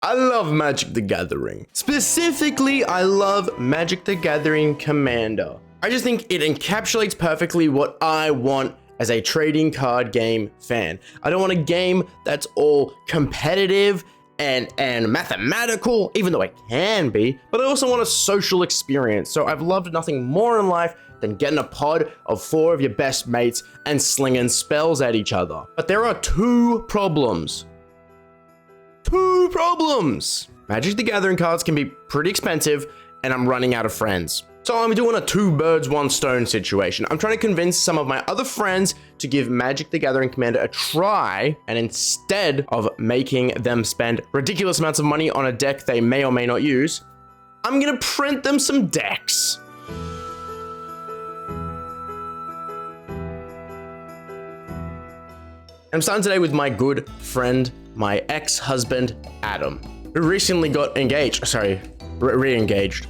I love Magic the Gathering. Specifically, I love Magic the Gathering Commander. I just think it encapsulates perfectly what I want as a trading card game fan. I don't want a game that's all competitive and mathematical, even though it can be, but I also want a social experience. So I've loved nothing more in life than getting a pod of 4 of your best mates and slinging spells at each other. But there are two problems. Magic the Gathering cards can be pretty expensive, and I'm running out of friends. So I'm doing a 2 birds, 1 stone situation. I'm trying to convince some of my other friends to give Magic the Gathering Commander a try, and instead of making them spend ridiculous amounts of money on a deck they may or may not use, I'm gonna print them some decks. I'm starting today with my good friend, my ex-husband, Adam, who recently got engaged. Sorry, re-engaged.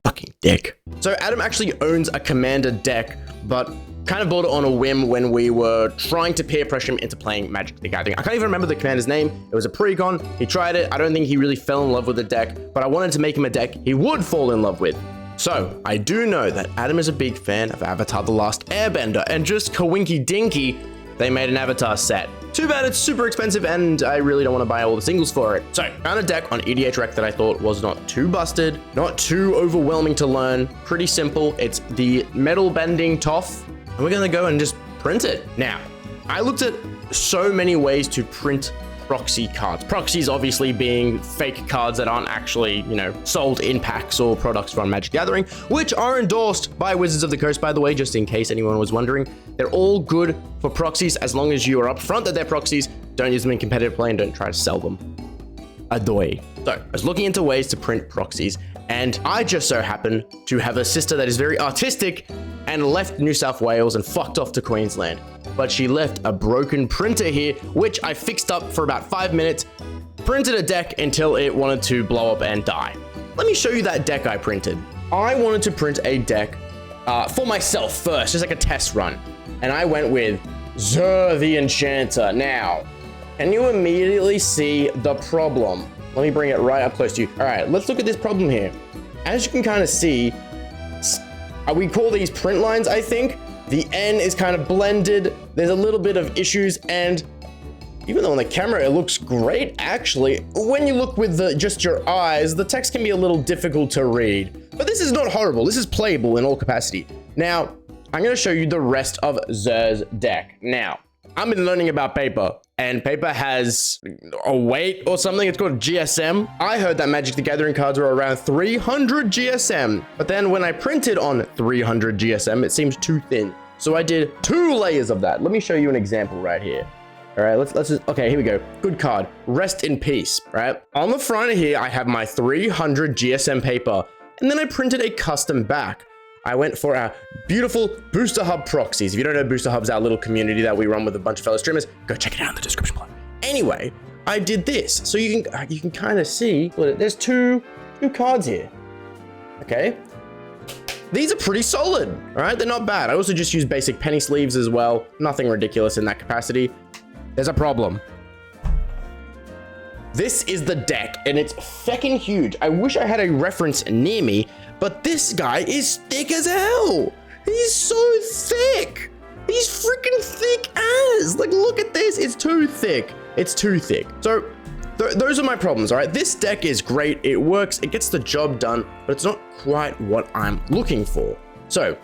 Fucking dick. So Adam actually owns a Commander deck, but kind of bought it on a whim when we were trying to peer pressure him into playing Magic the Gathering. I can't even remember the Commander's name. It was a precon. He tried it. I don't think he really fell in love with the deck, but I wanted to make him a deck he would fall in love with. So I do know that Adam is a big fan of Avatar: The Last Airbender, and just coinky dinky, they made an Avatar set. Too bad it's super expensive and I really don't want to buy all the singles for it. So, found a deck on EDH Rec that I thought was not too busted, not too overwhelming to learn, pretty simple. It's the Metal Bending Toff, and we're gonna go and just print it. Now, I looked at so many ways to print proxy cards. Proxies obviously being fake cards that aren't actually, sold in packs or products from Magic Gathering, which are endorsed by Wizards of the Coast, by the way, just in case anyone was wondering. They're all good for proxies as long as you are upfront that they're proxies. Don't use them in competitive play and don't try to sell them. Adoy. So, I was looking into ways to print proxies, and I just so happen to have a sister that is very artistic and left New South Wales and fucked off to Queensland. But she left a broken printer here, which I fixed up for about 5 minutes, printed a deck until it wanted to blow up and die. Let me show you that deck I printed. I wanted to print a deck for myself first, just like a test run. And I went with Zur the Enchanter. Now, can you immediately see the problem? Let me bring it right up close to you. All right, let's look at this problem here. As you can kind of see, we call these print lines, I think. The N is kind of blended. There's a little bit of issues, and even though on the camera it looks great, actually, when you look with just your eyes, the text can be a little difficult to read. But this is not horrible. This is playable in all capacity. Now, I'm going to show you the rest of Zur's deck. Now, I've been learning about paper, and paper has a weight or something. It's called GSM. I heard that Magic the Gathering cards were around 300 GSM, but then when I printed on 300 GSM, it seems too thin. So I did 2 layers of that. Let me show you an example right here. All right, let's just, okay, here we go. Good card. Rest in peace, right? On the front here, I have my 300 GSM paper, and then I printed a custom back. I went for our beautiful Booster Hub proxies. If you don't know, Booster Hub's our little community that we run with a bunch of fellow streamers. Go check it out in the description below. Anyway, I did this. So you can kind of see, look, there's two cards here. Okay. These are pretty solid, all right? They're not bad. I also just use basic penny sleeves as well. Nothing ridiculous in that capacity. There's a problem. This is the deck, and it's feckin' huge. I wish I had a reference near me, but this guy is thick as hell. He's so thick. He's freaking thick as. Like, look at this. It's too thick. It's too thick. So, those are my problems, all right? This deck is great. It works. It gets the job done, but it's not quite what I'm looking for. So,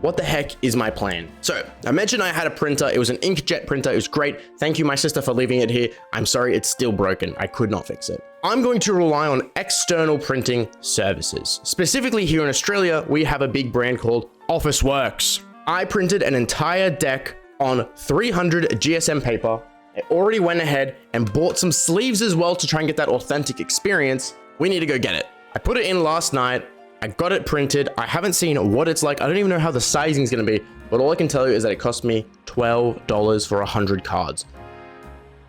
what the heck is my plan? So, I mentioned I had a printer. It was an inkjet printer. It was great. Thank you, my sister, for leaving it here. I'm sorry, it's still broken. I could not fix it. I'm going to rely on external printing services. Specifically here in Australia, we have a big brand called Officeworks. I printed an entire deck on 300 GSM paper. I already went ahead and bought some sleeves as well to try and get that authentic experience. We need to go get it. I put it in last night. I got it printed. I haven't seen what it's like. I don't even know how the sizing is going to be, but all I can tell you is that it cost me $12 for 100 cards,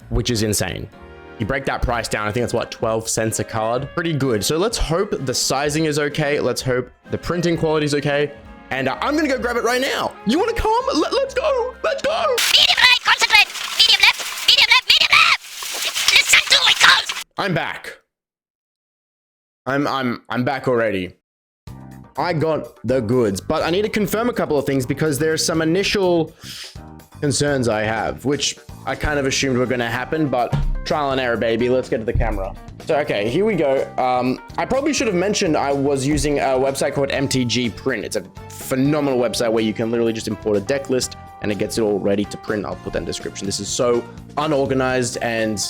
which is insane. You break that price down, I think that's what, 12 cents a card? Pretty good. So let's hope the sizing is okay. Let's hope the printing quality is okay. And I'm going to go grab it right now. You want to come? Let's go. Let's go. Medium right, concentrate. Medium left, medium left, medium left. Listen to it goes. I'm back. I'm back already. I got the goods, but I need to confirm a couple of things because there's some initial concerns I have, which I kind of assumed were going to happen, but trial and error, baby. Let's get to the camera. So, okay, here we go. I probably should have mentioned I was using a website called MTG Print. It's a phenomenal website where you can literally just import a deck list and it gets it all ready to print. I'll put that in the description. This is so unorganized and,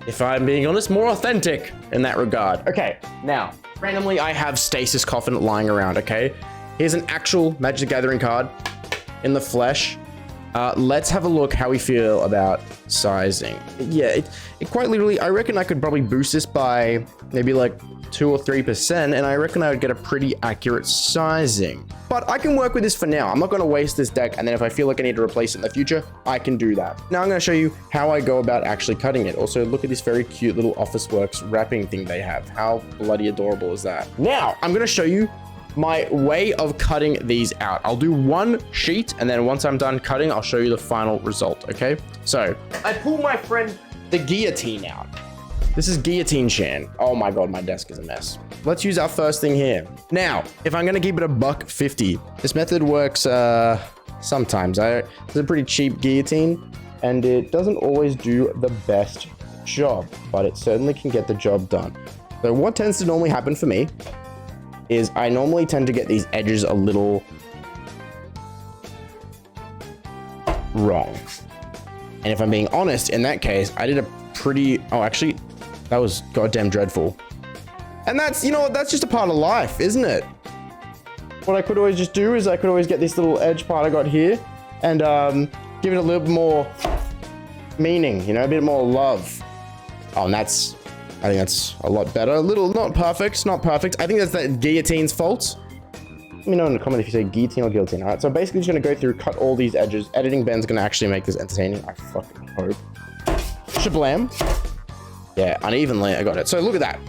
if I'm being honest, more authentic in that regard. Okay, now, randomly, I have Stasis Coffin lying around, okay? Here's an actual Magic the Gathering card in the flesh. Let's have a look how we feel about sizing. Yeah, it quite literally, I reckon I could probably boost this by maybe like 2 or 3%, and I reckon I would get a pretty accurate sizing. But I can work with this for now. I'm not going to waste this deck, and then if I feel like I need to replace it in the future, I can do that. Now I'm going to show you how I go about actually cutting it. Also, look at this very cute little Officeworks wrapping thing they have. How bloody adorable is that? Now, I'm going to show you my way of cutting these out. I'll do one sheet, and then once I'm done cutting, I'll show you the final result, okay? So, I pull my friend the guillotine out. This is Guillotine Shan. Oh my god, my desk is a mess. Let's use our first thing here. Now, if I'm gonna keep it $1.50, this method works sometimes. It's a pretty cheap guillotine, and it doesn't always do the best job, but it certainly can get the job done. So what tends to normally happen for me is I normally tend to get these edges a little wrong. And if I'm being honest, in that case, I did a pretty, oh, actually, that was goddamn dreadful. And that's, you know what, that's just a part of life, isn't it? What I could always just do is I could always get this little edge part I got here and give it a little bit more meaning, you know, a bit more love. Oh, and I think that's a lot better. A little, not perfect. I think that's that guillotine's fault. Let me know in the comment if you say guillotine or guillotine. All right, so basically just gonna go through, cut all these edges. Editing Ben's gonna actually make this entertaining. I fucking hope. Shablam. Yeah, unevenly, I got it. So look at that.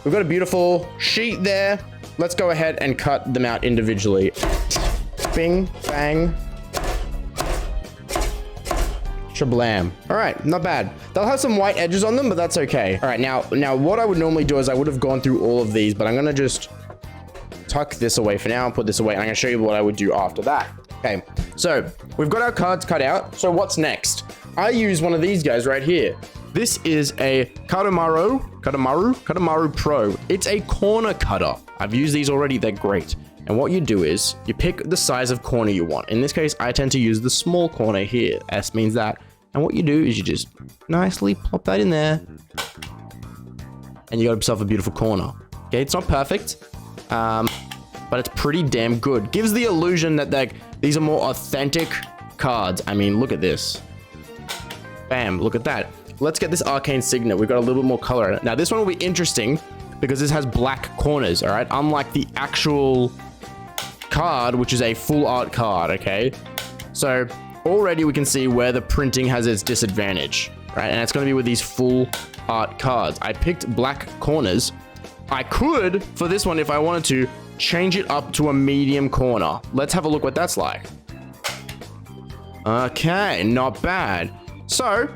We've got a beautiful sheet there. Let's go ahead and cut them out individually. Bing, bang. Shablam. All right, not bad. They'll have some white edges on them, but that's okay. All right, now what I would normally do is I would have gone through all of these, but I'm gonna just tuck this away for now and put this away, and I'm gonna show you what I would do after that. Okay, so we've got our cards cut out. So what's next? I use one of these guys right here. This is a Kadamaru Pro. It's a corner cutter. I've used these already, they're great. And what you do is you pick the size of corner you want. In this case, I tend to use the small corner here. S means that. And what you do is you just nicely pop that in there. And you got yourself a beautiful corner. Okay, it's not perfect, but it's pretty damn good. Gives the illusion that these are more authentic cards. I mean, look at this. Bam, look at that. Let's get this Arcane Signet. We've got a little bit more color in it. Now, this one will be interesting because this has black corners, all right? Unlike the actual card, which is a full art card, okay? So already we can see where the printing has its disadvantage, right? And it's going to be with these full art cards. I picked black corners. I could, for this one, if I wanted to, change it up to a medium corner. Let's have a look what that's like. Okay, not bad. So,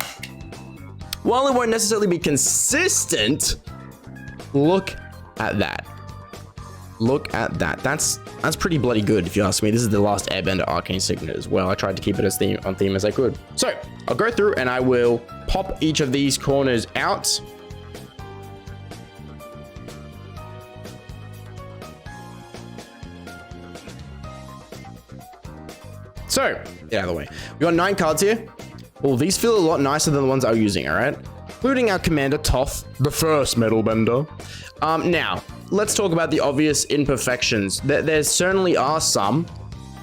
while it won't necessarily be consistent, look at that. Look at that. That's pretty bloody good, if you ask me. This is the last Airbender Arcane Signet as well. I tried to keep it as on theme as I could. So, I'll go through and I will pop each of these corners out. So, get out of the way. We got 9 cards here. Well, these feel a lot nicer than the ones I was using, all right? Including our Commander Toth, the first Metal Bender. Now, let's talk about the obvious imperfections. There certainly are some,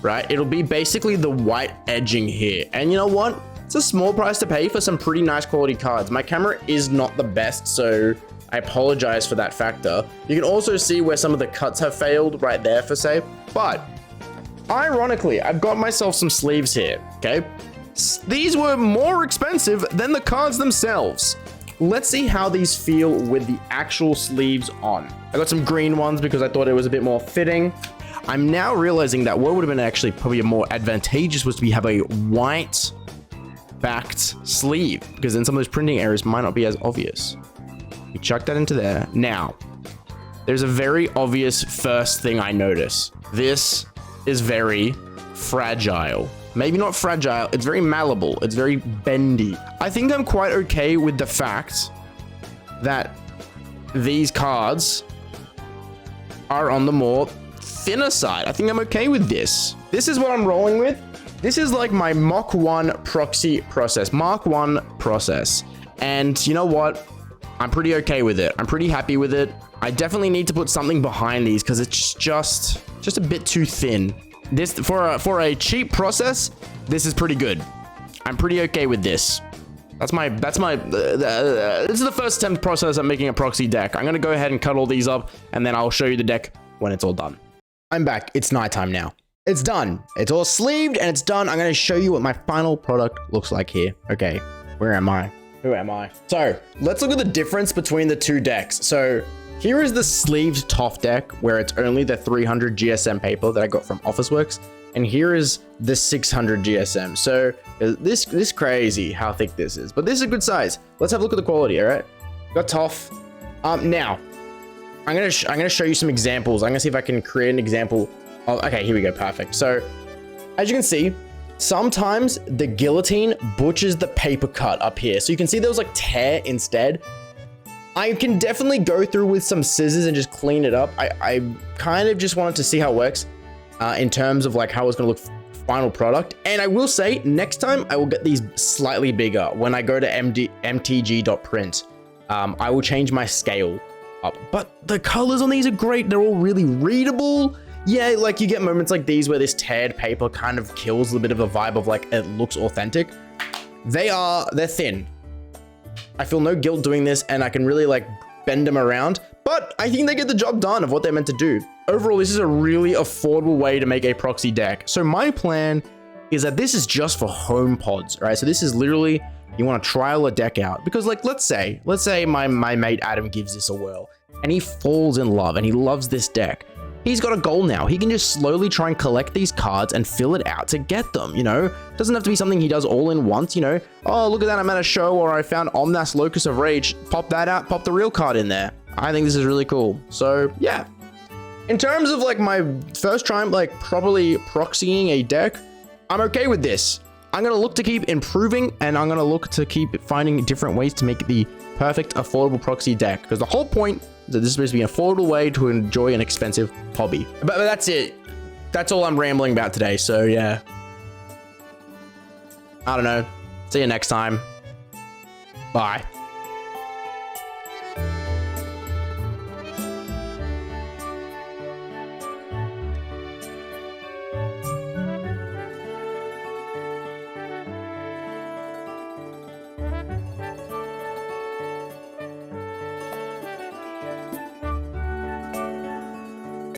right? It'll be basically the white edging here. And you know what? It's a small price to pay for some pretty nice quality cards. My camera is not the best, so I apologize for that factor. You can also see where some of the cuts have failed right there, for say. But, ironically, I've got myself some sleeves here, okay? These were more expensive than the cards themselves. Let's see how these feel with the actual sleeves on. I got some green ones because I thought it was a bit more fitting. I'm now realizing that what would have been actually probably more advantageous was to have a white backed sleeve, because then some of those printing errors might not be as obvious. We chuck that into there. Now, there's a very obvious first thing I notice. This is very fragile. Maybe not fragile, it's very malleable. It's very bendy. I think I'm quite okay with the fact that these cards are on the more thinner side. I think I'm okay with this. This is what I'm rolling with. This is like my Mach 1 proxy process, Mark 1 process. And you know what? I'm pretty okay with it. I'm pretty happy with it. I definitely need to put something behind these because it's just a bit too thin. This for a cheap process, this is pretty good. I'm pretty okay with this. This is the first attempt process I'm making a proxy deck. I'm gonna go ahead and cut all these up and then I'll show you the deck when it's all done. I'm back. It's nighttime now. It's done. It's all sleeved and it's done. I'm gonna show you what my final product looks like here. Okay, where am I? Who am I? So let's look at the difference between the two decks. So here is the sleeved TOF deck where it's only the 300 GSM paper that I got from Officeworks. And here is the 600 GSM. So this crazy how thick this is, but this is a good size. Let's have a look at the quality. All right, got TOF. Now I'm gonna show you some examples. I'm gonna see if I can create an example of, okay, here we go. Perfect. So as you can see, sometimes the guillotine butchers the paper cut up here. So you can see there was like tear instead. I can definitely go through with some scissors and just clean it up. I kind of just wanted to see how it works in terms of like how it's going to look final product. And I will say next time I will get these slightly bigger when I go to mtg.print. I will change my scale up, but the colors on these are great. They're all really readable. Yeah, like you get moments like these where this teared paper kind of kills a bit of a vibe of like it looks authentic. They're thin. I feel no guilt doing this and I can really like bend them around, but I think they get the job done of what they're meant to do. Overall, this is a really affordable way to make a proxy deck. So my plan is that this is just for home pods, right? So this is literally, you want to trial a deck out because like, let's say my mate Adam gives this a whirl and he falls in love and he loves this deck. He's got a goal now. He can just slowly try and collect these cards and fill it out to get them, you know? Doesn't have to be something he does all in once, you know? Oh, look at that, I'm at a show or I found Omnath's Locus of Rage. Pop that out, pop the real card in there. I think this is really cool. So, yeah. In terms of like my first time like properly proxying a deck, I'm okay with this. I'm gonna look to keep improving and I'm gonna look to keep finding different ways to make the perfect affordable proxy deck because the whole point that this is supposed to be an affordable way to enjoy an expensive hobby. But that's it. That's all I'm rambling about today. So yeah. I don't know. See you next time. Bye.